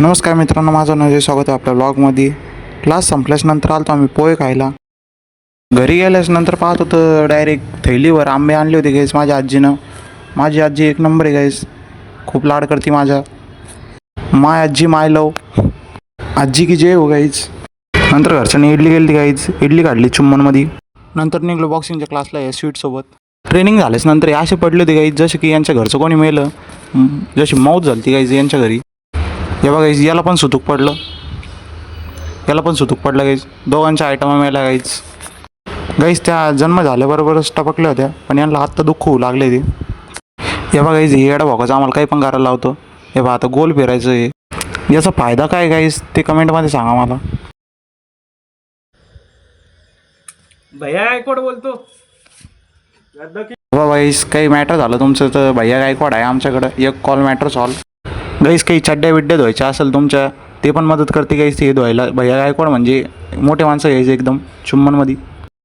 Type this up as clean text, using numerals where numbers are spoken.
नमस्कार मित्रांनो, माझं नाव स्वागत आहे आपल्या ब्लॉगमध्ये. क्लास संपल्याच्यानंतर आलो आम्ही पोहे खायला. घरी गेल्याच्यानंतर पाहत होतं डायरेक्ट थैलीवर आंबे आणले होते गाईस माझ्या आजीनं. माझी आजी एक नंबर आहे गाईस, खूप लाड करते माझ्या. माय आजी माय लव, आजी की जय हो गाईज. नंतर घरच्यांनी इडली गेली गाईज, इडली काढली चुम्मनमध्ये. नंतर निघलो बॉक्सिंगच्या क्लासला या स्वीटसोबत. ट्रेनिंग झाल्याच नंतर असे पडले होते गाईज जसे की यांच्या घरचं कोणी मेलं, जशी मौत झाली ती गाईज यांच्या घरी. हे बघा गाईज, याला पण सुतूक पडलं, गाईज. दोघांच्या आयटमा मेल्या गाईज. त्या जन्म झाल्याबरोबरच टपकल्या होत्या, पण यांना आत्ता दुःख होऊ लागले ते. हे बघा गाईज, हे येडा भोकाचं आम्हाला काही पण करायला लावतो. हे बघा आता गोल फिरायचं आहे, याचा फायदा काय गाईज ते कमेंटमध्ये सांगा मला. भैया गायकवाड बोलतो. बाबा गाईज, काही मॅटर झालं तुमचं तर भैया गायकवाड आहे आमच्याकडं, एक कॉल मॅटर सॉल्व. गाईज काही चड्ड्या बिड्ड्या धुवायच्या असेल तुमच्या, ते पण मदत करते गाईज ते धुवायला. भैया गायकवाड म्हणजे मोठे माणसं घ्यायचे एकदम चुम्मनमध्ये.